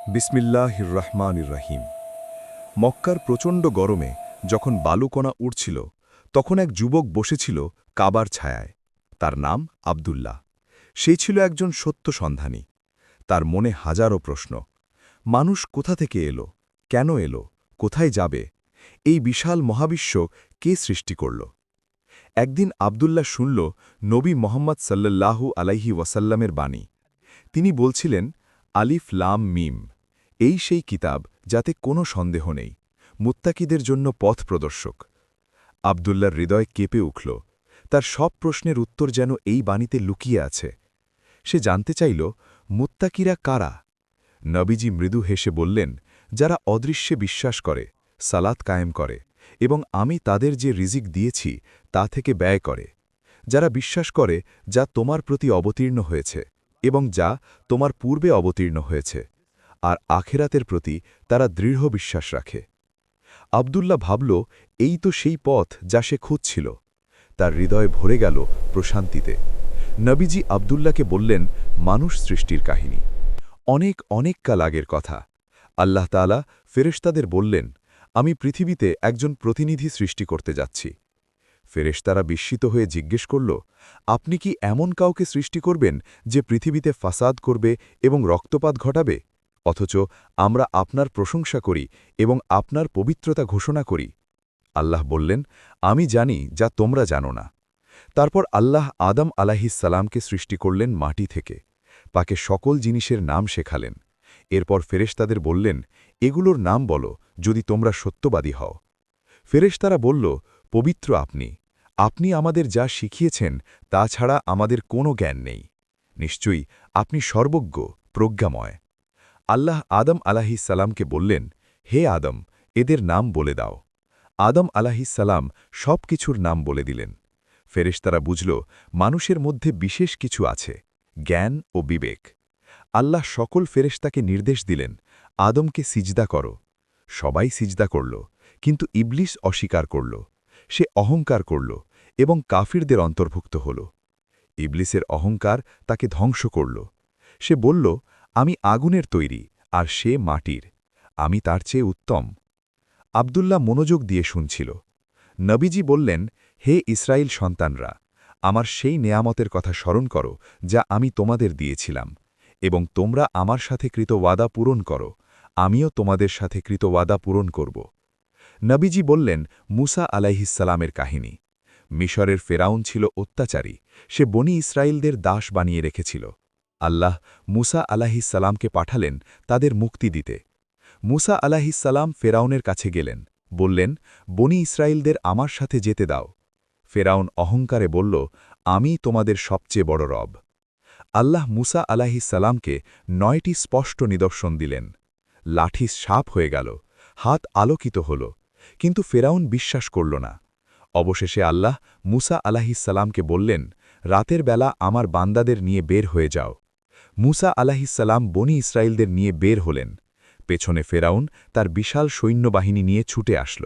বিসমিল্লাহির রহমানির রহিম। মক্কার প্রচণ্ড গরমে যখন বালুকণা উড়ছিল তখন এক যুবক বসেছিল কাবার ছায়ায়। তার নাম আবদুল্লাহ। সেই ছিল একজন সত্য সন্ধানী। তার মনে হাজারো প্রশ্ন। মানুষ কোথা থেকে এলো, কেন এলো, কোথায় যাবে, এই বিশাল মহাবিশ্ব কে সৃষ্টি করল? একদিন আবদুল্লাহ শুনল নবী মোহাম্মদ সাল্লাল্লাহু আলাইহি ওয়াসাল্লামের বাণী। তিনি বলছিলেন, আলিফ লাম মিম, এই সেই কিতাব যাতে কোনো সন্দেহ নেই, মুত্তাকিদের জন্য পথ প্রদর্শক। আবদুল্লাহর হৃদয় কেঁপে উঠল। তার সব প্রশ্নের উত্তর যেন এই বাণীতে লুকিয়ে আছে। সে জানতে চাইল, মুত্তাকিরা কারা? নবীজি মৃদু হেসে বললেন, যারা অদৃশ্যে বিশ্বাস করে, সালাত কায়েম করে এবং আমি তাদের যে রিজিক দিয়েছি তা থেকে ব্যয় করে। যারা বিশ্বাস করে যা তোমার প্রতি অবতীর্ণ হয়েছে এবং যা তোমার পূর্বে অবতীর্ণ হয়েছে, আর আখেরাতের প্রতি তারা দৃঢ় বিশ্বাস রাখে। আবদুল্লাহ ভাবল, এই তো সেই পথ যা সে খুঁজছিল। তার হৃদয় ভরে গেল প্রশান্তিতে। নবীজি আবদুল্লাহকে বললেন, মানুষ সৃষ্টির কাহিনী অনেক অনেক কাল আগের কথা। আল্লাহ তাআলা ফেরেশতাদের বললেন, আমি পৃথিবীতে একজন প্রতিনিধি সৃষ্টি করতে যাচ্ছি। ফেরেশতারা বিস্মিত হয়ে জিজ্ঞেস করল, আপনি কি এমন কাউকে সৃষ্টি করবেন যে পৃথিবীতে ফাসাদ করবে এবং রক্তপাত ঘটাবে? অথচ আমরা আপনার প্রশংসা করি এবং আপনার পবিত্রতা ঘোষণা করি। আল্লাহ বললেন, আমি জানি যা তোমরা জানো না। তারপর আল্লাহ আদম আলাইহিসসালামকে সৃষ্টি করলেন মাটি থেকে। তাকে সকল জিনিসের নাম শেখালেন। এরপর ফেরেশতাদের বললেন, এগুলোর নাম বলো যদি তোমরা সত্যবাদী হও। ফেরেশতারা বলল, পবিত্র আপনি, আপনি আমাদের যা শিখিয়েছেন তা ছাড়া আমাদের কোনো জ্ঞান নেই। নিশ্চয়ই আপনি সর্বজ্ঞ, প্রজ্ঞাময়। আল্লাহ আদম আলাইহিসসালামকে বললেন, হে আদম, এদের নাম বলে দাও। আদম আলাইহিসসালাম সব কিছুর নাম বলে দিলেন। ফেরেশতারা বুঝল, মানুষের মধ্যে বিশেষ কিছু আছে, জ্ঞান ও বিবেক। আল্লাহ সকল ফেরেশতাকে নির্দেশ দিলেন, আদমকে সিজদা করো। সবাই সিজদা করল, কিন্তু ইবলিস অস্বীকার করল। সে অহংকার করল এবং কাফিরদের অন্তর্ভুক্ত হল। ইবলিসের অহংকার তাকে ধ্বংস করল। সে বলল, আমি আগুনের তৈরি আর সে মাটির, আমি তার চেয়ে উত্তম। আবদুল্লাহ মনোযোগ দিয়ে শুনছিল। নবীজি বললেন, হে ইসরায়েল সন্তানরা, আমার সেই নেয়ামতের কথা স্মরণ করো যা আমি তোমাদের দিয়েছিলাম, এবং তোমরা আমার সাথে কৃত ওয়াদা পূরণ করো, আমিও তোমাদের সাথে কৃত ওয়াদা পূরণ করব। নবীজি বললেন, মুসা আলাইহিসসালামের কাহিনী। মিশরের ফেরাউন ছিল অত্যাচারী। সে বনি ইসরায়েলদের দাস বানিয়ে রেখেছিল। আল্লাহ মুসা আলাইহিসসালামকে পাঠালেন তাদের মুক্তি দিতে। মুসা আলাইহিসসালাম ফেরাউনের কাছে গেলেন, বললেন, বনি ইসরায়েলদের আমার সাথে যেতে দাও। ফেরাউন অহংকারে বলল, আমি তোমাদের সবচেয়ে বড় রব। আল্লাহ মুসা আলাইহিসসালামকে 9টি স্পষ্ট নিদর্শন দিলেন। লাঠি সাপ হয়ে গেল, হাত আলোকিত হল, কিন্তু ফেরাউন বিশ্বাস করল না। অবশেষে আল্লাহ মুসা আলাইহিসসালামকে বললেন, রাতের বেলা আমার বান্দাদের নিয়ে বের হয়ে যাও। মুসা আলাইহিসসালাম বনি ইসরায়েলদের নিয়ে বের হলেন। পেছনে ফেরাউন তার বিশাল সৈন্যবাহিনী নিয়ে ছুটে আসল।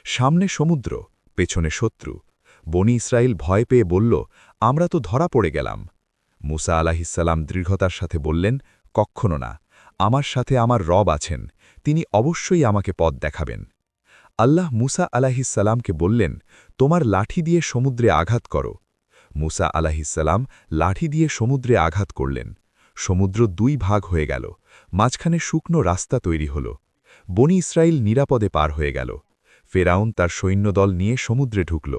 সামনে সমুদ্র, পেছনে শত্রু। বনি ইসরায়েল ভয় পেয়ে বলল, আমরা তো ধরা পড়ে গেলাম। মুসা আলাইহিসসালাম দৃঢ়তার সাথে বললেন, কক্ষনো না, আমার সাথে আমার রব আছেন, তিনি অবশ্যই আমাকে পথ দেখাবেন। আল্লাহ মুসা আলাইহিসসালামকে বললেন, তোমার লাঠি দিয়ে সমুদ্রে আঘাত করো। মুসা আলাইহিসসালাম লাঠি দিয়ে সমুদ্রে আঘাত করলেন। সমুদ্র 2 ভাগ হয়ে গেল, মাঝখানে শুকনো রাস্তা তৈরি হল। বনি ইসরায়েল নিরাপদে পার হয়ে গেল। ফেরাউন তার সৈন্যদল নিয়ে সমুদ্রে ঢুকল।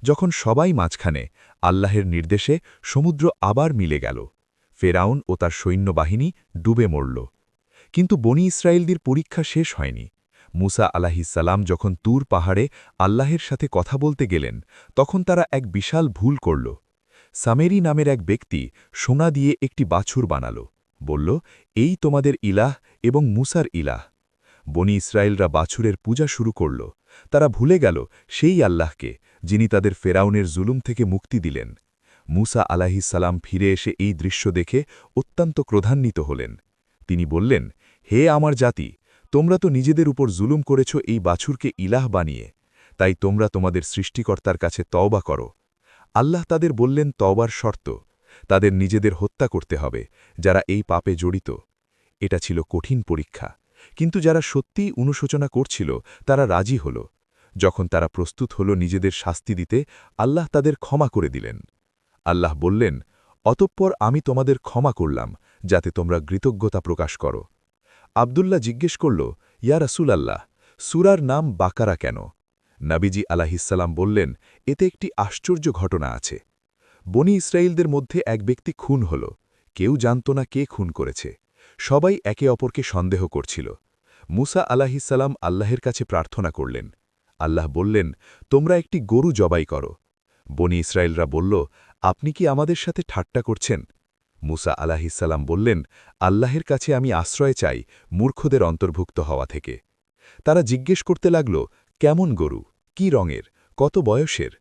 যখন সবাই মাঝখানে, আল্লাহের নির্দেশে সমুদ্র আবার মিলে গেল। ফেরাউন ও তার সৈন্যবাহিনী ডুবে মরল। কিন্তু বনি ইসরায়েলদের পরীক্ষা শেষ হয়নি। মুসা আলাইহিসসালাম যখন তুর পাহাড়ে আল্লাহের সাথে কথা বলতে গেলেন, তখন তারা এক বিশাল ভুল করল। সামেরি নামের এক ব্যক্তি সোনা দিয়ে একটি বাছুর বানাল, বলল, এই তোমাদের ইলাহ এবং মুসার ইলাহ। বনি ইসরায়েলরা বাছুরের পূজা শুরু করল। তারা ভুলে গেল সেই আল্লাহকে, যিনি তাদের ফেরাউনের জুলুম থেকে মুক্তি দিলেন। মুসা আলাইহিসসালাম ফিরে এসে এই দৃশ্য দেখে অত্যন্ত ক্রোধান্বিত হলেন। তিনি বললেন, হে আমার জাতি, তোমরা তো নিজেদের উপর জুলুম করেছ এই বাছুরকে ইলাহ বানিয়ে, তাই তোমরা তোমাদের সৃষ্টিকর্তার কাছে তওবা করো। আল্লাহ তাদের বললেন তওবার শর্ত, তাদের নিজেদের হত্যা করতে হবে যারা এই পাপে জড়িত। এটা ছিল কঠিন পরীক্ষা, কিন্তু যারা সত্যিই অনুশোচনা করছিল তারা রাজি হল। যখন তারা প্রস্তুত হল নিজেদের শাস্তি দিতে, আল্লাহ তাদের ক্ষমা করে দিলেন। আল্লাহ বললেন, অতঃপর আমি তোমাদের ক্ষমা করলাম, যাতে তোমরা কৃতজ্ঞতা প্রকাশ করো। আবদুল্লাহ জিজ্ঞেস করল, ইয়া রাসূলাল্লাহ, সূরার নাম বাকারা কেন? নবীজি আলাইহিসসালাম বললেন, এতে একটি আশ্চর্য ঘটনা আছে। বনি ইসরায়েলদের মধ্যে এক ব্যক্তি খুন হল। কেউ জানত না কে খুন করেছে। সবাই একে অপরকে সন্দেহ করছিল। মুসা আলাইহিসসালাম আল্লাহের কাছে প্রার্থনা করলেন। আল্লাহ বললেন, তোমরা একটি গরু জবাই করো। বনি ইসরায়েলরা বলল, আপনি কি আমাদের সাথে ঠাট্টা করছেন? মুসা আলাইহিসসালাম বললেন, আল্লাহের কাছে আমি আশ্রয় চাই মূর্খদের অন্তর্ভুক্ত হওয়া থেকে। তারা জিজ্ঞেস করতে লাগল, কেমন গরু, কি রঙের, কত বয়সের?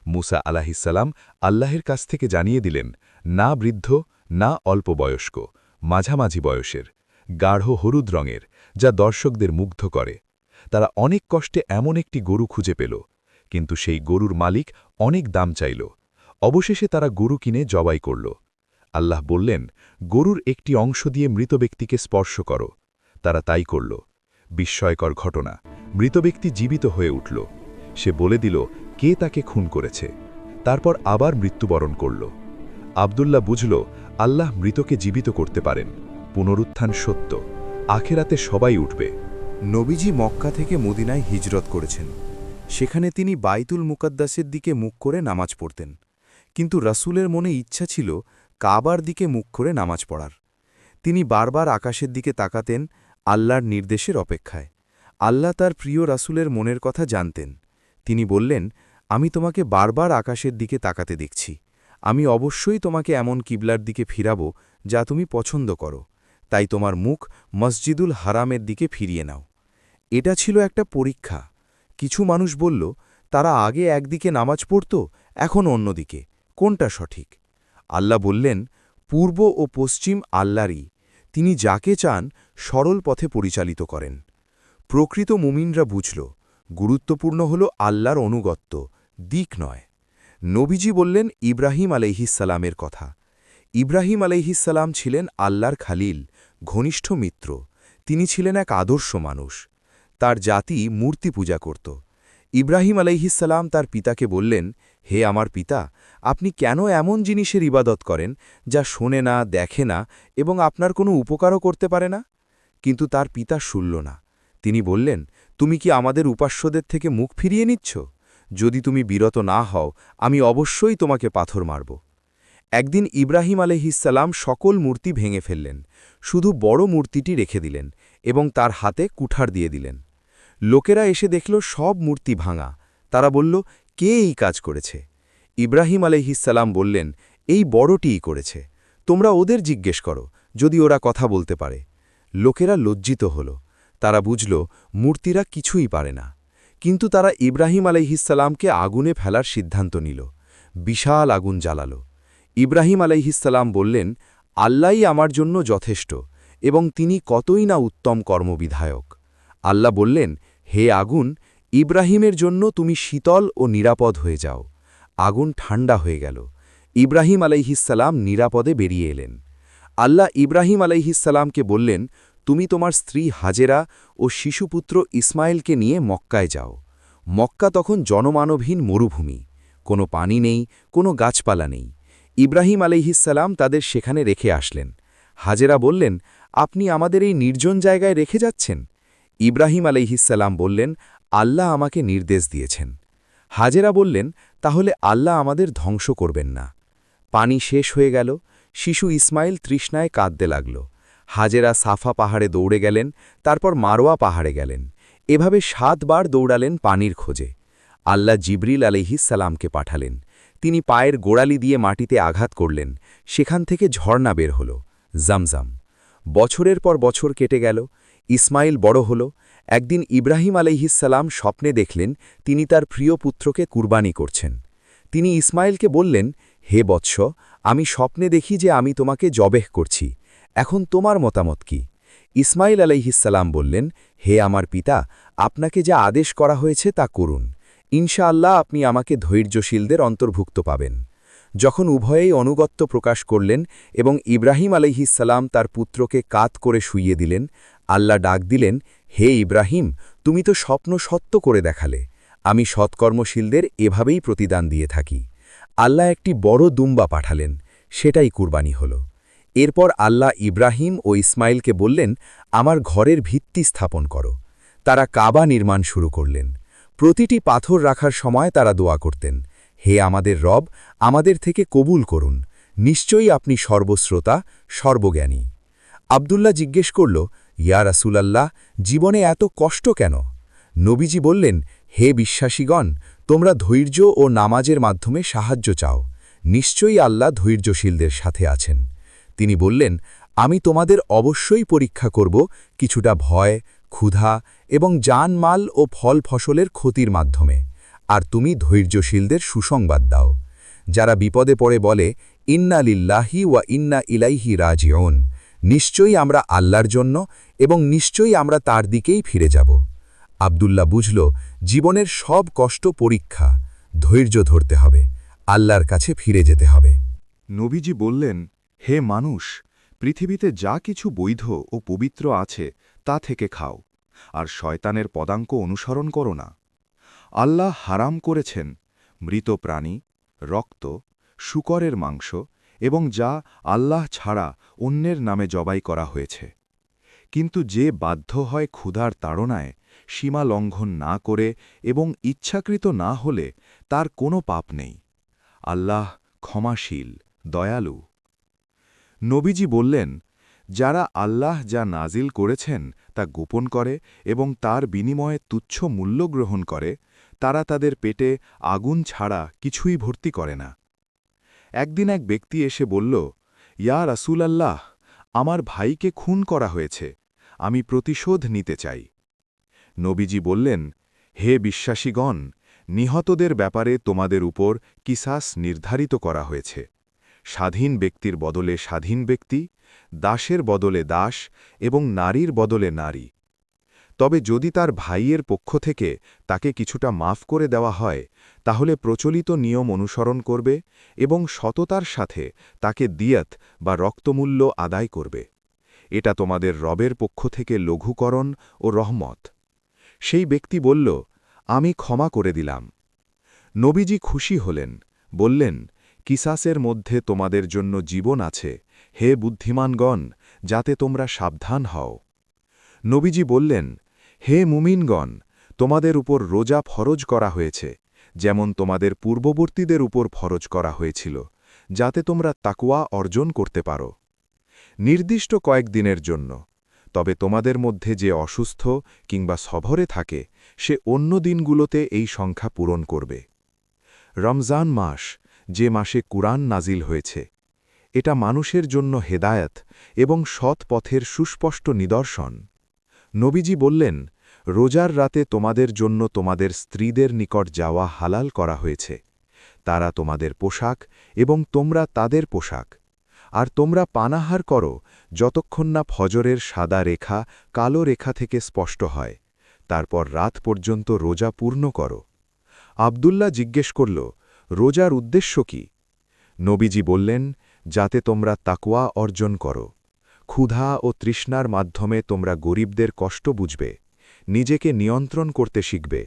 মুসা আলাইহিসসালাম আল্লাহের কাছ থেকে জানিয়ে দিলেন, না বৃদ্ধ, না অল্প বয়স্ক, মাঝামাঝি বয়সের, গাঢ় হলুদ রঙের, যা দর্শকদের মুগ্ধ করে। তারা অনেক কষ্টে এমন একটি গরু খুঁজে পেল, কিন্তু সেই গরুর মালিক অনেক দাম চাইল। অবশেষে তারা গরু কিনে জবাই করল। আল্লাহ বললেন, গরুর একটি অংশ দিয়ে মৃত ব্যক্তিকে স্পর্শ করো। তারা তাই করল। বিস্ময়কর ঘটনা, মৃত ব্যক্তি জীবিত হয়ে উঠল। সে বলে দিল কে তাকে খুন করেছে। তারপর আবার মৃত্যুবরণ করল। আবদুল্লাহ বুঝল, আল্লাহ মৃতকে জীবিত করতে পারেন। পুনরুত্থান সত্য, আখেরাতে সবাই উঠবে। নবীজি মক্কা থেকে মদিনায় হিজরত করেছেন। সেখানে তিনি বাইতুল মুকাদ্দাসের দিকে মুখ করে নামাজ পড়তেন, কিন্তু রাসূলের মনে ইচ্ছা ছিল কাবার দিকে মুখ করে নামাজ পড়ার। তিনি বারবার আকাশের দিকে তাকাতেন, আল্লাহর নির্দেশের অপেক্ষায়। আল্লাহ তার প্রিয় রাসূলের মনের কথা জানতেন। তিনি বললেন, আমি তোমাকে বারবার আকাশের দিকে তাকাতে দেখছি। আমি অবশ্যই তোমাকে এমন কিবলার দিকে ফিরাব যা তুমি পছন্দ করো, তাই তোমার মুখ মসজিদুল হারামের দিকে ফিরিয়ে নাও। এটা ছিল একটা পরীক্ষা। কিছু মানুষ বলল, তারা আগে একদিকে নামাজ পড়ত, এখন অন্যদিকে, কোনটা সঠিক? আল্লাহ বললেন, পূর্ব ও পশ্চিম আল্লাহরই, তিনি যাকে চান সরল পথে পরিচালিত করেন। প্রকৃত মুমিনরা বুঝল, গুরুত্বপূর্ণ হল আল্লাহর অনুগত্য, দিক নয়। নবীজি বললেন ইব্রাহিম আলাইহিসসালামের কথা। ইব্রাহিম আলাইহিসসালাম ছিলেন আল্লাহর খালিল, ঘনিষ্ঠ মিত্র। তিনি ছিলেন এক আদর্শ মানুষ। তার জাতি মূর্তি পূজা করত। ইব্রাহিম আলাইহিসসালাম তার পিতাকে বললেন, হে আমার পিতা, আপনি কেন এমন জিনিসের ইবাদত করেন যা শোনে না, দেখে না এবং আপনার কোনো উপকারও করতে পারে না? কিন্তু তার পিতা শুনল না। তিনি বললেন, তুমি কি আমাদের উপাস্যদের থেকে মুখ ফিরিয়ে নিচ্ছ? যদি তুমি বিরত না হও, আমি অবশ্যই তোমাকে পাথর মারব। একদিন ইব্রাহিম আলাইহিসসালাম সকল মূর্তি ভেঙে ফেললেন, শুধু বড় মূর্তিটি রেখে দিলেন এবং তার হাতে কুঠার দিয়ে দিলেন। লোকেরা এসে দেখল সব মূর্তি ভাঙা। তারা বলল, কে এই কাজ করেছে? ইব্রাহিম আলাইহিসসালাম বললেন, এই বড়টিই করেছে। তোমরা ওদের জিজ্ঞেস করো, যদি ওরা কথা বলতে পারে। লোকেরা লজ্জিত হল। তারা বুঝল মূর্তিরা কিছুই পারে না। কিন্তু তারা ইব্রাহিম আলাইহিসসালামকে আগুনে ফেলার সিদ্ধান্ত নিল। বিশাল আগুন জ্বালাল। ইব্রাহিম আলাইহিসসালাম বললেন, আল্লাহই আমার জন্য যথেষ্ট এবং তিনি কতই না উত্তম কর্মবিধায়ক। আল্লাহ বললেন, হে আগুন, ইব্রাহিমের জন্য তুমি শীতল ও নিরাপদ হয়ে যাও। আগুন ঠান্ডা হয়ে গেল। ইব্রাহিম আলাইহিসসালাম নিরাপদে বেরিয়ে এলেন। আল্লাহ ইব্রাহিম আলাইহিসসালামকে বললেন, তুমি তোমার স্ত্রী হাজেরা ও শিশুপুত্র ইসমাইলকে নিয়ে মক্কায় যাও। মক্কা তখন জনমানবহীন মরুভূমি, কোনো পানি নেই, কোনো গাছপালা নেই। ইব্রাহিম আলাইহিসসালাম তাদের সেখানে রেখে আসলেন। হাজেরা বললেন, আপনি আমাদের এই নির্জন জায়গায় রেখে যাচ্ছেন? ইব্রাহিম আলাইহিসসালাম বললেন, আল্লাহ আমাকে নির্দেশ দিয়েছেন। হাজেরা বললেন, তাহলে আল্লাহ আমাদের ধ্বংস করবেন না। পানি শেষ হয়ে গেল। শিশু ইসমাইল তৃষ্ণায় কাঁদতে লাগল। হাজেরা সাফা পাহাড়ে দৌড়ে গেলেন, তারপর মারোয়া পাহাড়ে গেলেন। এভাবে 7 বার দৌড়ালেন পানির খোঁজে। আল্লাহ জিবরিল আলাইহিসসালামকে পাঠালেন। তিনি পায়ের গোড়ালি দিয়ে মাটিতে আঘাত করলেন। সেখান থেকে ঝর্ণা বের হল, জামজাম। বছরের পর বছর কেটে গেল। ইসমাইল বড় হল। একদিন ইব্রাহিম আলাইহিসসালাম স্বপ্নে দেখলেন তিনি তার প্রিয় পুত্রকে কুরবানি করছেন। তিনি ইসমাইলকে বললেন, হে বৎস, আমি স্বপ্নে দেখি যে আমি তোমাকে জবেহ করছি। এখন তোমার মতামত কি? ইসমাইল আলাইহিসসালাম বললেন, হে আমার পিতা, আপনাকে যা আদেশ করা হয়েছে তা করুন। ইনশাআল্লাহ আপনি আমাকে ধৈর্যশীলদের অন্তর্ভুক্ত পাবেন। যখন উভয়েই অনুগত্য প্রকাশ করলেন এবং ইব্রাহিম আলাইহিসসালাম তার পুত্রকে কাত করে শুইয়ে দিলেন, আল্লাহ ডাক দিলেন, হে ইব্রাহিম, তুমি তো স্বপ্ন সত্য করে দেখালে। আমি সৎকর্মশীলদের এভাবেই প্রতিদান দিয়ে থাকি। আল্লাহ একটি বড় দুম্বা পাঠালেন, সেটাই কুরবানি হল। এরপর আল্লাহ ইব্রাহিম ও ইসমাইলকে বললেন, আমার ঘরের ভিত্তি স্থাপন করো। তারা কাবা নির্মাণ শুরু করলেন। প্রতিটি পাথর রাখার সময় তারা দোয়া করতেন, হে আমাদের রব, আমাদের থেকে কবুল করুন, নিশ্চয়ই আপনি সর্বশ্রোতা, সর্বজ্ঞানী। আব্দুল্লাহ জিজ্ঞেস করল, ইয়া রাসূলাল্লাহ, জীবনে এত কষ্ট কেন? নবীজি বললেন, হে বিশ্বাসীগণ, তোমরা ধৈর্য ও নামাজের মাধ্যমে সাহায্য চাও, নিশ্চয়ই আল্লাহ ধৈর্যশীলদের সাথে আছেন। তিনি বললেন, আমি তোমাদের অবশ্যই পরীক্ষা করব কিছুটা ভয়, ক্ষুধা এবং জানমাল ও ফল ফসলের ক্ষতির মাধ্যমে, আর তুমি ধৈর্যশীলদের সুসংবাদ দাও। যারা বিপদে পড়ে বলে, ইন্না লিল্লাহি ওয়া ইন্না ইলাইহি রাজিউন, নিশ্চয়ই আমরা আল্লাহর জন্য এবং নিশ্চয়ই আমরা তার দিকেই ফিরে যাব। আব্দুল্লাহ বুঝল, জীবনের সব কষ্ট পরীক্ষা, ধৈর্য ধরতে হবে, আল্লাহর কাছে ফিরে যেতে হবে। নবীজি বললেন, হে মানুষ, পৃথিবীতে যা কিছু বৈধ ও পবিত্র আছে তা থেকে খাও, আর শয়তানের পদাঙ্ক অনুসরণ করো না। আল্লাহ হারাম করেছেন মৃত প্রাণী, রক্ত, শূকরের মাংস এবং যা আল্লাহ ছাড়া অন্যের নামে জবাই করা হয়েছে। কিন্তু যে বাধ্য হয় ক্ষুধার তাড়নায়, সীমা লঙ্ঘন না করে এবং ইচ্ছাকৃত না হলে তার কোনো পাপ নেই। আল্লাহ ক্ষমাশীল, দয়ালু। নবীজি বললেন, যারা আল্লাহ যা নাজিল করেছেন তা গোপন করে এবং তার বিনিময়ে তুচ্ছ মূল্য গ্রহণ করে, তারা তাদের পেটে আগুন ছাড়া কিছুই ভর্তি করে না। একদিন এক ব্যক্তি এসে বলল, ইয়া রাসূলাল্লাহ, আমার ভাইকে খুন করা হয়েছে, আমি প্রতিশোধ নিতে চাই। নবীজি বললেন, হে বিশ্বাসীগণ, নিহতদের ব্যাপারে তোমাদের উপর কিসাস নির্ধারিত করা হয়েছে। স্বাধীন ব্যক্তির বদলে স্বাধীন ব্যক্তি, দাসের বদলে দাস এবং নারীর বদলে নারী। তবে যদি তার ভাইয়ের পক্ষ থেকে তাকে কিছুটা মাফ করে দেওয়া হয়, তাহলে প্রচলিত নিয়ম অনুসরণ করবে এবং সততার সাথে তাকে দিয়াত বা রক্তমূল্য আদায় করবে। এটা তোমাদের রবের পক্ষ থেকে লঘুকরণ ও রহমত। সেই ব্যক্তি বলল, আমি ক্ষমা করে দিলাম। নবীজি খুশি হলেন, বললেন, কিসাসের মধ্যে তোমাদের জন্য জীবন আছে, হে বুদ্ধিমানগণ, যাতে তোমরা সাবধান হও। নবীজি বললেন, হে মুমিনগণ, তোমাদের উপর রোজা ফরজ করা হয়েছে, যেমন তোমাদের পূর্ববর্তীদের উপর ফরজ করা হয়েছিল, যাতে তোমরা তাকওয়া অর্জন করতে পারো। নির্দিষ্ট কয়েকদিনের জন্য, তবে তোমাদের মধ্যে যে অসুস্থ কিংবা সফরে থাকে, সে অন্য দিনগুলোতে এই সংখ্যা পূরণ করবে। রমজান মাস, যে মাসে কুরআন নাজিল হয়েছে, এটা মানুষের জন্য হেদায়েত এবং সৎ পথের সুস্পষ্ট নিদর্শন। নবীজি বললেন, রোজার রাতে তোমাদের জন্য তোমাদের স্ত্রীদের নিকট যাওয়া হালাল করা হয়েছে। তারা তোমাদের পোশাক এবং তোমরা তাদের পোশাক। আর তোমরা পানাহার করো যতক্ষণ না ফজরের সাদা রেখা কালো রেখা থেকে স্পষ্ট হয়, তারপর রাত পর্যন্ত রোজা পূর্ণ করো। আব্দুল্লাহ জিজ্ঞেস করল, রোজার উদ্দেশ্য কি? নবীজি বললেন, যাতে তোমরা তাকওয়া অর্জন করো। ক্ষুধা ও তৃষ্ণার মাধ্যমে তোমরা গরিবদের কষ্ট বুঝবে, নিজেকে নিয়ন্ত্রণ করতে শিখবে,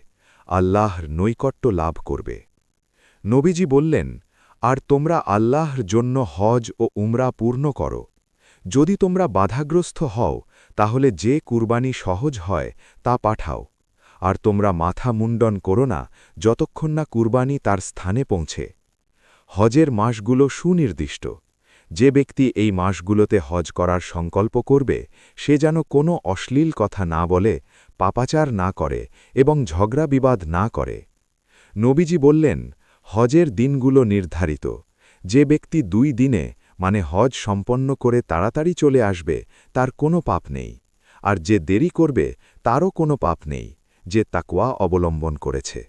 আল্লাহর নৈকট্য লাভ করবে। নবীজি বললেন, আর তোমরা আল্লাহর জন্য হজ ও উমরা পূর্ণ করো। যদি তোমরা বাধাগ্রস্ত হও, তাহলে যে কুরবানি সহজ হয় তা পাঠাও। আর তোমরা মাথা মুন্ডন করো না যতক্ষণ না কুরবানি তার স্থানে পৌঁছে। হজের মাসগুলো সুনির্দিষ্ট। যে ব্যক্তি এই মাসগুলোতে হজ করার সংকল্প করবে, সে যেন কোনো অশ্লীল কথা না বলে, পাপাচার না করে এবং ঝগড়া বিবাদ না করে। নবীজি বললেন, হজের দিনগুলো নির্ধারিত। যে ব্যক্তি 2 দিনে মানে হজ সম্পন্ন করে তাড়াতাড়ি চলে আসবে, তার কোনো পাপ নেই। আর যে দেরি করবে, তারও কোনো পাপ নেই, যে তাকওয়া অবলম্বন করেছে।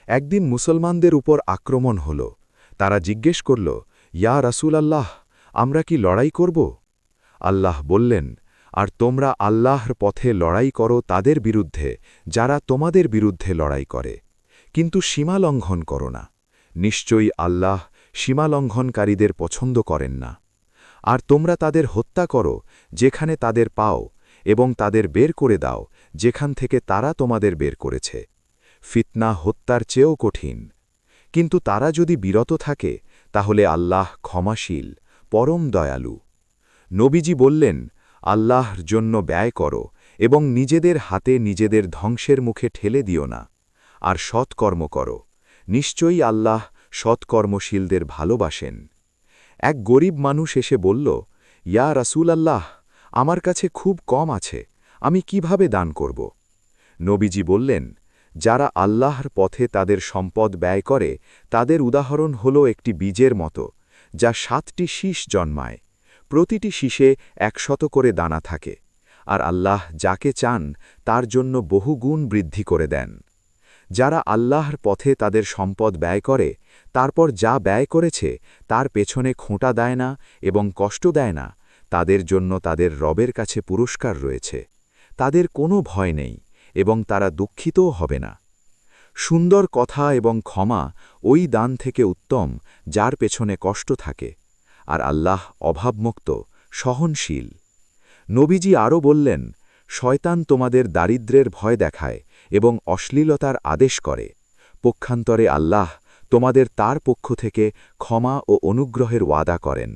একদিন মুসলমানদের উপর আক্রমণ হল। তারা জিজ্ঞেস করল, ইয়া রাসূলাল্লাহ, আমরা কি লড়াই করব? আল্লাহ বললেন, আর তোমরা আল্লাহর পথে লড়াই করো তাদের বিরুদ্ধে যারা তোমাদের বিরুদ্ধে লড়াই করে, কিন্তু সীমা লঙ্ঘন করো না। নিশ্চয়ই আল্লাহ সীমালঙ্ঘনকারীদের পছন্দ করেন না। আর তোমরা তাদের হত্যা করো যেখানে তাদের পাও, এবং তাদের বের করে দাও যেখান থেকে তারা তোমাদের বের করেছে। ফিতনা হত্যার চেয়েও কঠিন। কিন্তু তারা যদি বিরত থাকে তাহলে আল্লাহ ক্ষমাশীল, পরম দয়ালু। নবীজি বললেন, আল্লাহর জন্য ব্যয় করো এবং নিজেদের হাতে নিজেদের ধ্বংসের মুখে ঠেলে দিও না। আর সৎকর্ম করো, নিশ্চয়ই আল্লাহ সৎকর্মশীলদের ভালোবাসেন। এক গরিব মানুষ এসে বলল, ইয়া রাসূল আল্লাহ, আমার কাছে খুব কম আছে, আমি কিভাবে দান করব? নবীজি বললেন, যারা আল্লাহর পথে তাদের সম্পদ ব্যয় করে তাদের উদাহরণ হল একটি বীজের মতো, যা 7টি শীষ জন্মায়। প্রতিটি শীষে 100 করে দানা থাকে, আর আল্লাহ যাকে চান তার জন্য বহুগুণ বৃদ্ধি করে দেন। যারা আল্লাহর পথে তাদের সম্পদ ব্যয় করে, তারপর যা ব্যয় করেছে তার পেছনে খোঁটা দেয় না এবং কষ্ট দেয় না, তাদের জন্য তাদের রবের কাছে পুরস্কার রয়েছে। তাদের কোনো ভয় নেই এবং তারা দুঃখিতও হবে না। সুন্দর কথা এবং ক্ষমা ওই দান থেকে উত্তম যার পেছনে কষ্ট থাকে, আর আল্লাহ অভাবমুক্ত, সহনশীল। নবীজি আরও বললেন, শয়তান তোমাদের দারিদ্র্যের ভয় দেখায় এবং অশ্লীলতার আদেশ করে। পক্ষান্তরে আল্লাহ তোমাদের তার পক্ষ থেকে ক্ষমা ও অনুগ্রহের ওয়াদা করেন।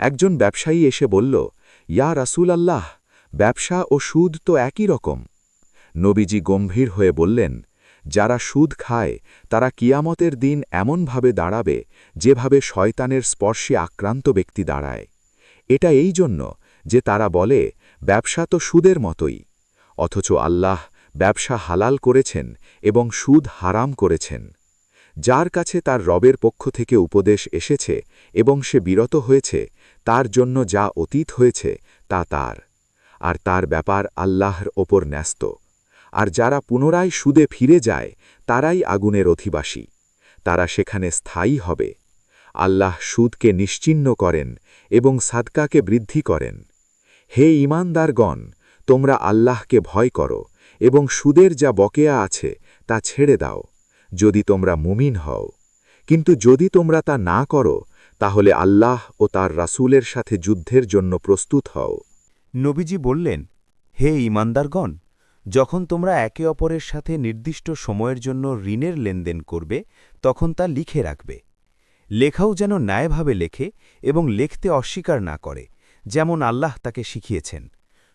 একজন ব্যবসায়ী এসে বলল, ইয়া রাসূল আল্লাহ, ব্যবসা ও সুদ তো একই রকম। নবীজি গম্ভীর হয়ে বললেন, যারা সুদ খায় তারা কিয়ামতের দিন এমনভাবে দাঁড়াবে যেভাবে শয়তানের স্পর্শে আক্রান্ত ব্যক্তি দাঁড়ায়। এটা এই জন্য যে তারা বলে, ব্যবসা তো সুদের মতোই, অথচ আল্লাহ ব্যবসা হালাল করেছেন এবং সুদ হারাম করেছেন। যার কাছে তার রবের পক্ষ থেকে উপদেশ এসেছে এবং সে বিরত হয়েছে, তার জন্য যা অতীত হয়েছে তা তার, আর তার ব্যাপার আল্লাহর ওপর ন্যস্ত। আর যারা পুনরায় সুদে ফিরে যায় তারাই আগুনের অধিবাসী, তারা সেখানে স্থায়ী হবে। আল্লাহ সুদকে নিশ্চিহ্ন করেন এবং সাদকাকে বৃদ্ধি করেন। হে ঈমানদারগণ, তোমরা আল্লাহকে ভয় করো এবং সুদের যা বকেয়া আছে তা ছেড়ে দাও, যদি তোমরা মুমিন হও। কিন্তু যদি তোমরা তা না করো তাহলে আল্লাহ ও তার রাসূলের সাথে যুদ্ধের জন্য প্রস্তুত হও। নবীজি বললেন, হে ঈমানদারগণ, যখন তোমরা একে অপরের সাথে নির্দিষ্ট সময়ের জন্য ঋণের লেনদেন করবে তখন তা লিখে রাখবে। লেখাও যেন ন্যায়ভাবে লেখে এবং লিখতে অস্বীকার না করে, যেমন আল্লাহ তাকে শিখিয়েছেন।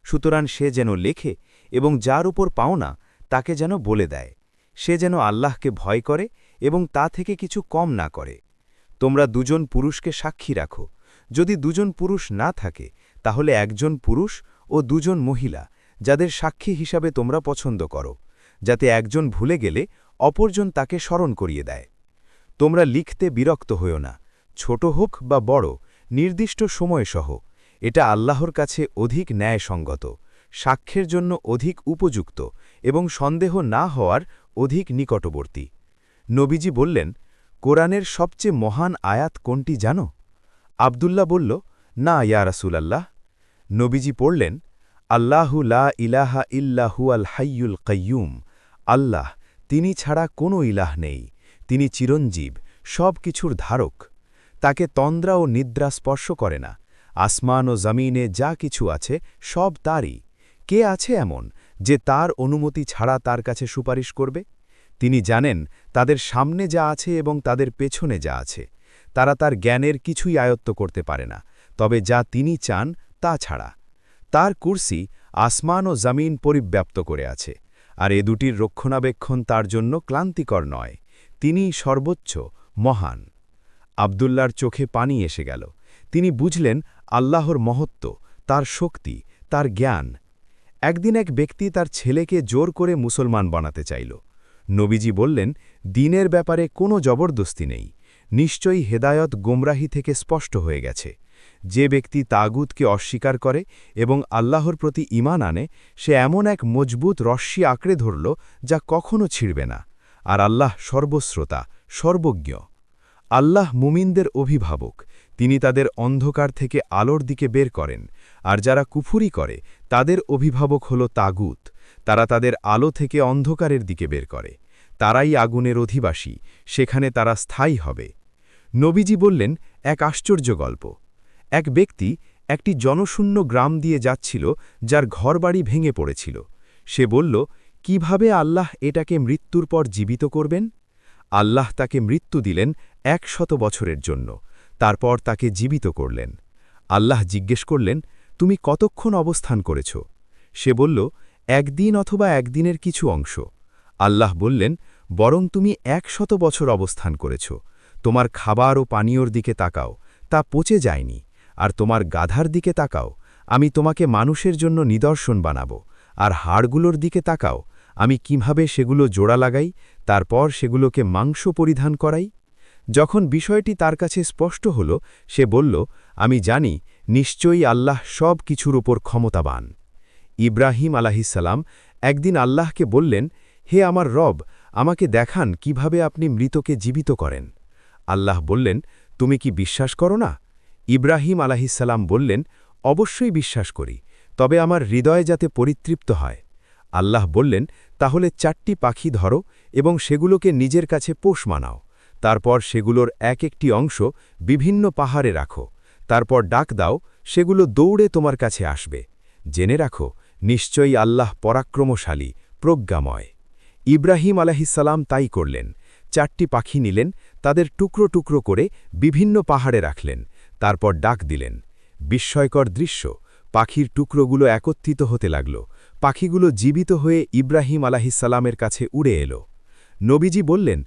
সুতরাং সে যেন লেখে এবং যার উপর পাওনা তাকে যেন বলে দেয়। সে যেন আল্লাহকে ভয় করে এবং তা থেকে কিছু কম না করে। তোমরা দুজন পুরুষকে সাক্ষী রাখো। যদি দুজন পুরুষ না থাকে তাহলে একজন পুরুষ ও দুজন মহিলা, যাদের সাক্ষী হিসাবে তোমরা পছন্দ করো, যাতে একজন ভুলে গেলে অপরজন তাকে স্মরণ করিয়ে দেয়। তোমরা লিখতে বিরক্ত হইও না, ছোট হোক বা বড়, নির্দিষ্ট সময়সহ। এটা আল্লাহর কাছে অধিক ন্যায়সঙ্গত, সাক্ষ্যের জন্য অধিক উপযুক্ত এবং সন্দেহ না হওয়ার অধিক নিকটবর্তী। নবীজি বললেন, কোরআনের সবচেয়ে মহান আয়াত কোনটি জানো? আব্দুল্লাহ বলল, না ইয়া রাসূলাল্লাহ। নবীজি পড়লেন, আল্লাহু লা ইলাহা ইল্লা হুয়াল হাইয়ুল কাইয়ুম। আল্লাহ, তিনি ছাড়া কোনো ইলাহ নেই, তিনি চিরঞ্জীব, সব কিছুর ধারক। তাকে তন্দ্রা ও নিদ্রা স্পর্শ করে না। আসমান ও জমিনে যা কিছু আছে সব তারই। কে আছে এমন যে তার অনুমতি ছাড়া তার কাছে সুপারিশ করবে? তিনি জানেন তাদের সামনে যা আছে এবং তাদের পেছনে যা আছে। তারা তার জ্ঞানের কিছুই আয়ত্ত করতে পারে না, তবে যা তিনি চান তা ছাড়া। তার কুরসি আসমান ও জমিন পরিব্যাপ্ত করে আছে, আর এ দুটির রক্ষণাবেক্ষণ তার জন্য ক্লান্তিকর নয়। তিনিই সর্বোচ্চ, মহান। আব্দুল্লার চোখে পানি এসে গেল। তিনি বুঝলেন আল্লাহর মহত্ব, তার শক্তি, তার জ্ঞান। একদিন এক ব্যক্তি তার ছেলেকে জোর করে মুসলমান বানাতে চাইল। নবীজি বললেন, দ্বীনের ব্যাপারে কোনো জবরদস্তি নেই। নিশ্চয়ই হেদায়ত গোমরাহি থেকে স্পষ্ট হয়ে গেছে। যে ব্যক্তি তাগুতকে অস্বীকার করে এবং আল্লাহর প্রতি ঈমান আনে, সে এমন এক মজবুত রশ্মি আঁকড়ে ধরল যা কখনো ছিঁড়বে না। আর আল্লাহ সর্বশ্রোতা, সর্বজ্ঞ। আল্লাহ মুমিনদের অভিভাবক। তিনি তাদের অন্ধকার থেকে আলোর দিকে বের করেন, আর যারা কুফুরি করে তাদের অভিভাবক হল তাগুত। তারা তাদের আলো থেকে অন্ধকারের দিকে বের করে। তারাই আগুনের অধিবাসী, সেখানে তারা স্থায়ী হবে। নবীজি বললেন, এক আশ্চর্য গল্প। এক ব্যক্তি একটি জনশূন্য গ্রাম দিয়ে যাচ্ছিল, যার ঘরবাড়ি ভেঙে পড়েছিল। সে বলল, কিভাবে আল্লাহ এটাকে মৃত্যুর পর জীবিত করবেন? আল্লাহ তাকে মৃত্যু দিলেন 100 বছরের জন্য, তারপর তাকে জীবিত করলেন। আল্লাহ জিজ্ঞেস করলেন, তুমি কতক্ষণ অবস্থান করেছ? সে বলল, একদিন অথবা একদিনের কিছু অংশ। আল্লাহ বললেন, বরং তুমি 100 বছর অবস্থান করেছ। তোমার খাবার ও পানীয়র দিকে তাকাও, তা পচে যায়নি। আর তোমার গাধার দিকে তাকাও, আমি তোমাকে মানুষের জন্য নিদর্শন বানাবো। আর হাড়গুলোর দিকে তাকাও, আমি কিভাবে সেগুলো জোড়া লাগাই, তারপর সেগুলোকে মাংস পরিধান করাই। যখন বিষয়টি তার কাছে স্পষ্ট হল, সে বলল, আমি জানি নিশ্চয়ই আল্লাহ সব কিছুর উপর ক্ষমতাবান। ইব্রাহিম আলাহিসাল্লাম একদিন আল্লাহকে বললেন, হে আমার রব, আমাকে দেখান কিভাবে আপনি মৃতকে জীবিত করেন। আল্লাহ বললেন, তুমি কি বিশ্বাস করো না? ইব্রাহিম আলাহিসাল্লাম বললেন, অবশ্যই বিশ্বাস করি, তবে আমার হৃদয় যাতে পরিতৃপ্ত হয়। আল্লাহ বললেন, তাহলে 4টি পাখি ধরো এবং সেগুলোকে নিজের কাছে পোষ মানাও। তারপর সেগুলোর এক একটি অংশ বিভিন্ন পাহাড়ে রাখো। তারপর ডাক দাও, সেগুলো দৌড়ে তোমার কাছে আসবে। জেনে রাখো, নিশ্চয়ই আল্লাহ পরাক্রমশালী, প্রজ্ঞাময়। ইব্রাহিম আলাহিসাল্লাম তাই করলেন। 4টি পাখি নিলেন, তাদের টুকরো টুকরো করে বিভিন্ন পাহাড়ে রাখলেন, তারপর ডাক দিলেন। বিস্ময়কর দৃশ্য, পাখির টুকরোগুলো একত্রিত হতে লাগল। পাখিগুলো জীবিত হয়ে ইব্রাহিম আলাহিসাল্লামের কাছে উড়ে এলো। নবীজি বললেন,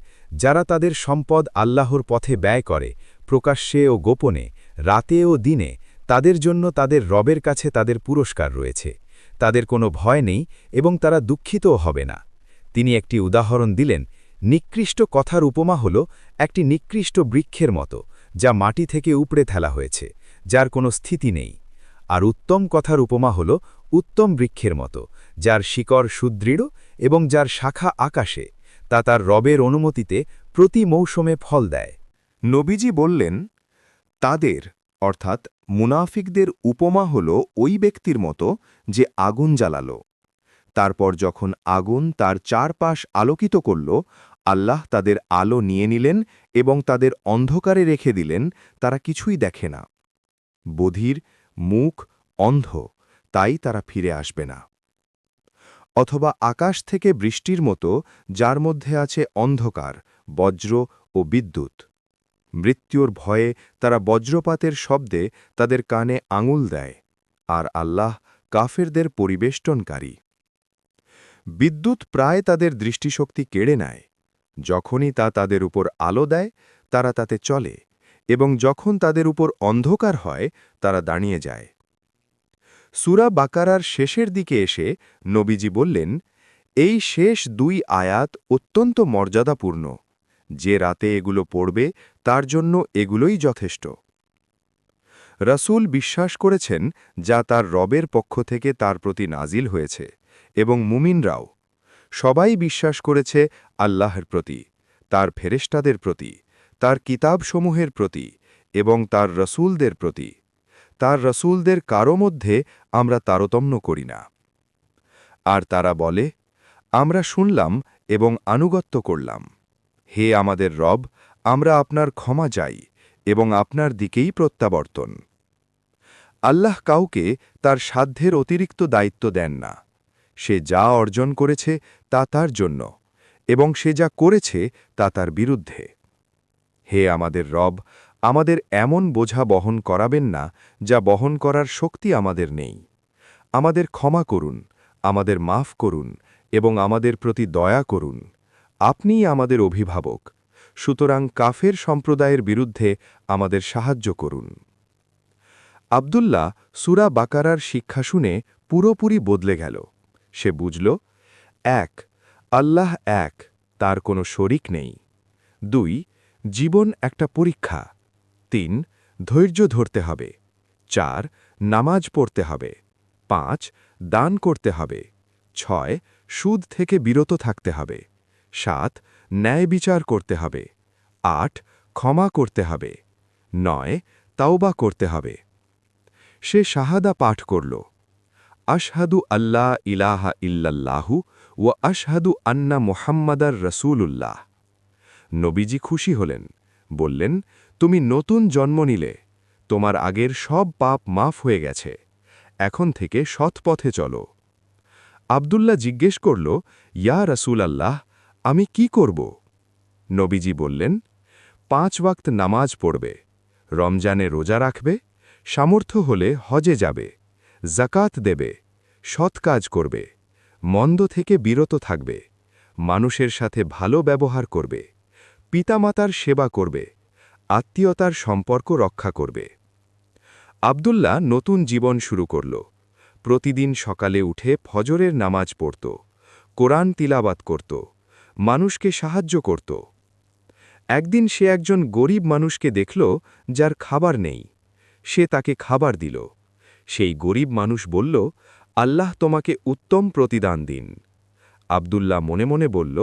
যারা তাদের সম্পদ আল্লাহর পথে ব্যয় করে, প্রকাশ্যে ও গোপনে, রাতে ও দিনে, তাদের জন্য তাদের রবের কাছে তাদের পুরস্কার রয়েছে। তাদের কোনো ভয় নেই এবং তারা দুঃখিতও হবে না। তিনি একটি উদাহরণ দিলেন, নিকৃষ্ট কথার উপমা হল একটি নিকৃষ্ট বৃক্ষের মতো, যা মাটি থেকে উপড়ে ফেলা হয়েছে, যার কোনো স্থিতি নেই। আর উত্তম কথার উপমা হল উত্তম বৃক্ষের মতো, যার শিকড় সুদৃঢ় এবং যার শাখা আকাশে, তা তার রবের অনুমতিতে প্রতি মৌসুমে ফল দেয়। নবীজি বললেন, তাদের অর্থাৎ মুনাফিকদের উপমা হল ওই ব্যক্তির মতো যে আগুন জ্বালালো। তারপর যখন আগুন তার চারপাশ আলোকিত করল, আল্লাহ তাদের আলো নিয়ে নিলেন এবং তাদের অন্ধকারে রেখে দিলেন, তারা কিছুই দেখে না। বধির, মুখ, অন্ধ, তাই তারা ফিরে আসবে না। অথবা আকাশ থেকে বৃষ্টির মতো, যার মধ্যে আছে অন্ধকার, বজ্র ও বিদ্যুৎ। মৃত্যুর ভয়ে তারা বজ্রপাতের শব্দে তাদের কানে আঙুল দেয়, আর আল্লাহ কাফেরদের পরিবেষ্টনকারী। বিদ্যুৎ প্রায় তাদের দৃষ্টিশক্তি কেড়ে নেয়। যখনই তা তাদের উপর আলো দেয়, তারা তাতে চলে, এবং যখন তাদের উপর অন্ধকার হয়, তারা দাঁড়িয়ে যায়। সূরা বাকারার শেষের দিকে এসে নবীজি বললেন, এই শেষ 2 আয়াত অত্যন্ত মর্যাদাপূর্ণ। যে রাতে এগুলো পড়বে তার জন্য এগুলোই যথেষ্ট। রাসূল বিশ্বাস করেছেন যা তার রবের পক্ষ থেকে তার প্রতি নাজিল হয়েছে, এবং মুমিনরাও সবাই বিশ্বাস করেছে আল্লাহর প্রতি, তার ফেরেশতাদের প্রতি, তার কিতাবসমূহের প্রতি এবং তার রসূলদের প্রতি। তার রসূলদের কারো মধ্যে আমরা তারতম্য করি না। আর তারা বলে, আমরা শুনলাম এবং আনুগত্য করলাম। হে আমাদের রব, আমরা আপনার ক্ষমা চাই এবং আপনার দিকেই প্রত্যাবর্তন। আল্লাহ কাউকে তার সাধ্যের অতিরিক্ত দায়িত্ব দেন না। সে যা অর্জন করেছে তা তার জন্য, এবং সে যা করেছে তা তার বিরুদ্ধে। হে আমাদের রব, আমাদের এমন বোঝা বহন করাবেন না যা বহন করার শক্তি আমাদের নেই। আমাদের ক্ষমা করুন, আমাদের মাফ করুন এবং আমাদের প্রতি দয়া করুন। আপনিই আমাদের অভিভাবক, সুতরাং কাফের সম্প্রদায়ের বিরুদ্ধে আমাদের সাহায্য করুন। আব্দুল্লাহ সূরা বাকারার শিক্ষা শুনে পুরোপুরি বদলে গেল। সে বুঝল, 1 আল্লাহ এক, তার কোনো শরিক নেই। 2 জীবন একটা পরীক্ষা। 3 ধৈর্য ধরতে হবে। 4 নামাজ পড়তে হবে। 5 দান করতে হবে। 6 সুদ থেকে বিরত থাকতে হবে। 7 ন্যায় বিচার করতে হবে। 8 ক্ষমা করতে হবে। 9 তাওবা করতে হবে। সে শাহাদা পাঠ করল, আশহাদু আল্লাহ ইলাহা ইল্লাল্লাহু ওয়া আশহাদু আন্না মুহাম্মাদার রাসূলুল্লাহ। নবীজি খুশি হলেন, বললেন, তুমি নতুন জন্ম নিলে তোমার আগের সব পাপ মাফ হয়ে গেছে এখন থেকে সৎ পথে চলো আব্দুল্লাহ জিজ্ঞেস করল ইয়া রাসূল আল্লাহ আমি কি করব নবীজি বললেন 5 ওয়াক্ত নামাজ পড়বে রমজানে রোজা রাখবে সামর্থ্য হলে হজে যাবে জাকাত দেবে সৎ কাজ করবে মন্দ থেকে বিরত থাকবে মানুষের সাথে ভালো ব্যবহার করবে পিতামাতার সেবা করবে আত্মীয়তার সম্পর্ক রক্ষা করবে আব্দুল্লাহ নতুন জীবন শুরু করল প্রতিদিন সকালে উঠে ফজরের নামাজ পড়ত কোরআন তিলাবাত করত মানুষকে সাহায্য করত একদিন সে একজন গরিব মানুষকে দেখল যার খাবার নেই সে তাকে খাবার দিল সেই গরিব মানুষ বলল আল্লাহ তোমাকে উত্তম প্রতিদান দিন আব্দুল্লাহ মনে মনে বলল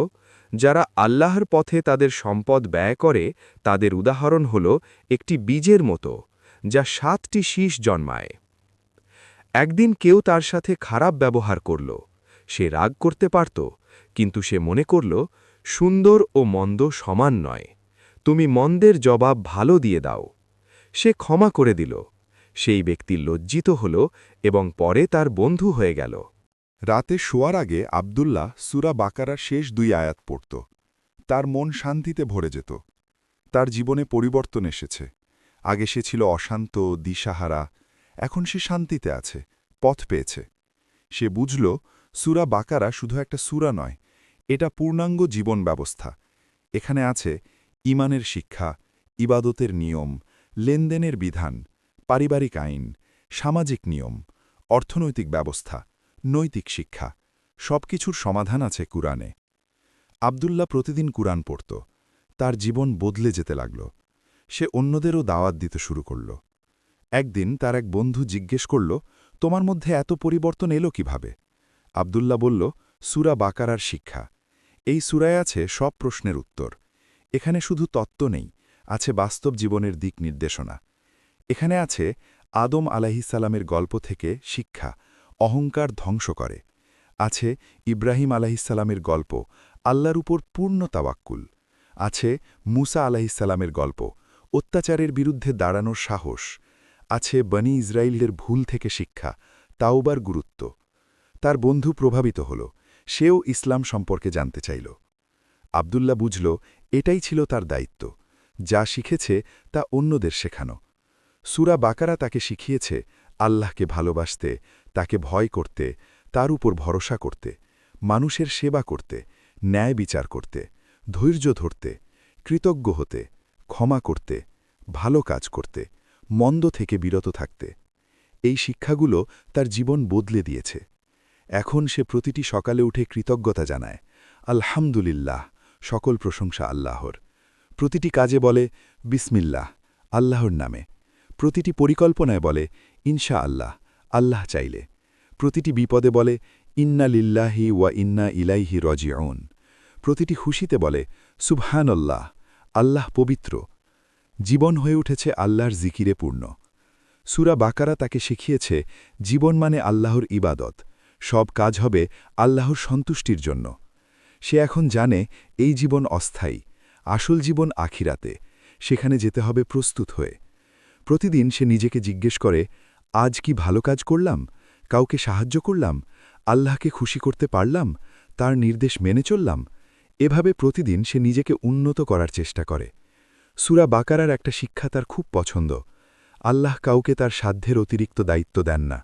যারা আল্লাহর পথে তাদের সম্পদ ব্যয় করে তাদের উদাহরণ হল একটি বীজের মতো যা 7টি শীষ জন্মায় একদিন কেউ তার সাথে খারাপ ব্যবহার করল সে রাগ করতে পারত কিন্তু সে মনে করল সুন্দর ও মন্দ সমান নয় তুমি মন্দের জবাব ভালো দিয়ে দাও সে ক্ষমা করে দিল সেই ব্যক্তি লজ্জিত হল এবং পরে তার বন্ধু হয়ে গেল রাতে শোয়ার আগে আব্দুল্লাহ সূরা বাকারার শেষ 2 আয়াত পড়ত তার মন শান্তিতে ভরে যেত তার জীবনে পরিবর্তন এসেছে আগে সে ছিল অশান্ত দিশাহারা এখন সে শান্তিতে আছে পথ পেয়েছে সে বুঝল সূরা বাকারা শুধু একটা সূরা নয় এটা পূর্ণাঙ্গ জীবন ব্যবস্থা এখানে আছে ঈমানের শিক্ষা ইবাদতের নিয়ম লেনদেনের বিধান পারিবারিক আইন সামাজিক নিয়ম অর্থনৈতিক ব্যবস্থা নৈতিক শিক্ষা সবকিছুর সমাধান আছে কুরআনে আব্দুল্লাহ প্রতিদিন কুরআন পড়ত তার জীবন বদলে যেতে লাগল সে অন্যদেরও দাওয়াত দিতে শুরু করল একদিন তার এক বন্ধু জিজ্ঞেস করল তোমার মধ্যে এত পরিবর্তন এলো কিভাবে আব্দুল্লাহ বলল সূরা বাকারার শিক্ষা এই সূরায় আছে সব প্রশ্নের উত্তর এখানে শুধু তত্ত্ব নেই আছে বাস্তব জীবনের দিক নির্দেশনা এখানে আছে আদম আলাইহিসসালামের গল্প থেকে শিক্ষা অহংকার ধ্বংস করে আছে ইব্রাহিম আলাইহিসসালামের গল্প আল্লাহর উপর পূর্ণ তাওয়াক্কুল আছে মুসা আলাইহিসসালামের গল্প অত্যাচারের বিরুদ্ধে দাঁড়ানোর সাহস আছে বনি ইসরায়েলের ভুল থেকে শিক্ষা তাওবার গুরুত্ব তার বন্ধু প্রভাবিত হল সেও ইসলাম সম্পর্কে জানতে চাইল আব্দুল্লাহ বুঝল এটাই ছিল তার দায়িত্ব যা শিখেছে তা অন্যদের শেখানো সূরা বাকারা তাকে শিখিয়েছে আল্লাহকে ভালোবাসতে তাকে ভয় করতে তার উপর ভরসা করতে মানুষের সেবা করতে ন্যায় বিচার করতে ধৈর্য ধরতে কৃতজ্ঞ হতে ক্ষমা করতে ভালো কাজ করতে মন্দ থেকে বিরত থাকতে এই শিক্ষাগুলো তার জীবন বদলে দিয়েছে এখন সে প্রতিটি সকালে উঠে কৃতজ্ঞতা জানায় আলহামদুলিল্লাহ সকল প্রশংসা আল্লাহর প্রতিটি কাজে বলে বিসমিল্লাহ আল্লাহর নামে প্রতিটি পরিকল্পনায় বলে ইনশা আল্লাহ আল্লাহ চাইলে প্রতিটি বিপদে বলে ইন্না লিল্লাহি ওয়া ইন্না ইলাইহি রাজিউন প্রতিটি খুশিতে বলে সুবহানাল্লাহ আল্লাহ পবিত্র জীবন হয়ে উঠেছে আল্লাহর জিকিরে পূর্ণ সূরা বাকারা তাকে শিখিয়েছে জীবন মানে আল্লাহর ইবাদত সব কাজ হবে আল্লাহর সন্তুষ্টির জন্য সে এখন জানে এই জীবন অস্থায়ী আসল জীবন আখিরাতে সেখানে যেতে হবে প্রস্তুত হয়ে প্রতিদিন সে নিজেকে জিজ্ঞেস করে আজ কি ভালো কাজ করলাম কাউকে সাহায্য করলাম আল্লাহকে খুশি করতে পারলাম তার নির্দেশ মেনে চললাম এভাবে প্রতিদিন সে নিজেকে উন্নত করার চেষ্টা করে সূরা বাকারার একটা শিক্ষা তার খুব পছন্দ আল্লাহ কাউকে তার সাধ্যের অতিরিক্ত দায়িত্ব দেন না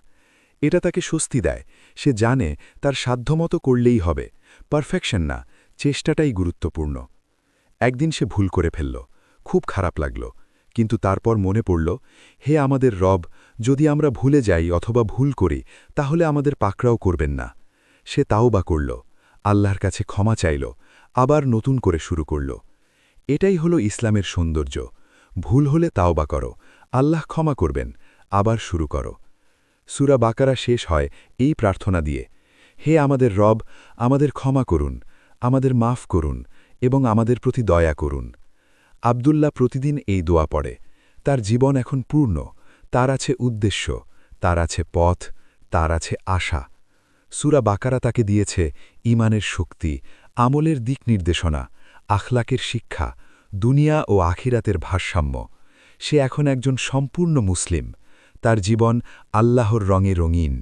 এটা তাকে স্বস্তি দেয় সে জানে তার সাধ্যমতো করলেই হবে পারফেকশন না চেষ্টাটাই গুরুত্বপূর্ণ একদিন সে ভুল করে ফেলল খুব খারাপ লাগল কিন্তু তারপর মনে পড়ল হে আমাদের রব যদি আমরা ভুলে যাই অথবা ভুল করি তাহলে আমাদের পাকড়াও করবেন না সে তাওবা করল আল্লাহর কাছে ক্ষমা চাইল আবার নতুন করে শুরু করল এটাই হলো ইসলামের সৌন্দর্য ভুল হলে তাওবা করো আল্লাহ ক্ষমা করবেন আবার শুরু করো সূরা বাকারা শেষ হয় এই প্রার্থনা দিয়ে হে আমাদের রব আমাদের ক্ষমা করুন আমাদের মাফ করুন এবং আমাদের প্রতি দয়া করুন আব্দুল্লাহ প্রতিদিন এই দোয়া পড়ে তার জীবন এখন পূর্ণ তার আছে উদ্দেশ্য তার আছে পথ তার আছে আশা সূরা বাকারা তাকে দিয়েছে ঈমানের শক্তি আমলের দিক নির্দেশনা আখলাকের শিক্ষা দুনিয়া ও আখিরাতের ভারসাম্য সে এখন একজন সম্পূর্ণ মুসলিম, তার জীবন আল্লাহর রঙে রঙিন।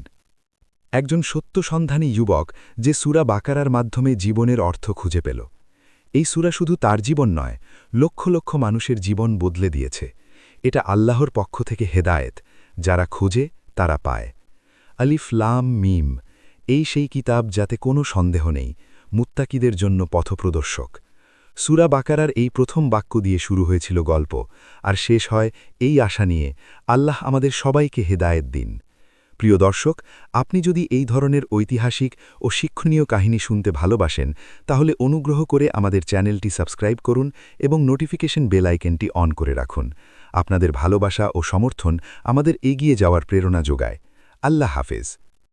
একজন সত্যসন্ধানী যুবক যে সূরা বাকারার মাধ্যমে জীবনের অর্থ খুঁজে পেল। এই সূরা শুধু তার জীবন নয়, লক্ষ লক্ষ মানুষের জীবন বদলে দিয়েছে। এটা আল্লাহর পক্ষ থেকে হেদায়েত, যারা খোঁজে তারা পায়। আলিফ লাম মিম, এই সেই কিতাব যাতে কোনো সন্দেহ নেই, মুত্তাকিদের জন্য পথপ্রদর্শক। সূরা বাকারার এই প্রথম বাক্য দিয়ে শুরু হয়েছিল গল্প, আর শেষ হয় এই আশা নিয়ে, আল্লাহ আমাদের সবাইকে হেদায়েত দিন। প্রিয় দর্শক, আপনি যদি এই ধরনের ঐতিহাসিক ও শিক্ষণীয় কাহিনী শুনতে ভালোবাসেন, তাহলে অনুগ্রহ করে আমাদের চ্যানেলটি সাবস্ক্রাইব করুন এবং নোটিফিকেশন বেল আইকনটি অন করে রাখুন। আপনাদের ভালোবাসা ও সমর্থন আমাদের এগিয়ে যাওয়ার প্রেরণা যোগায়। আল্লাহ হাফেজ।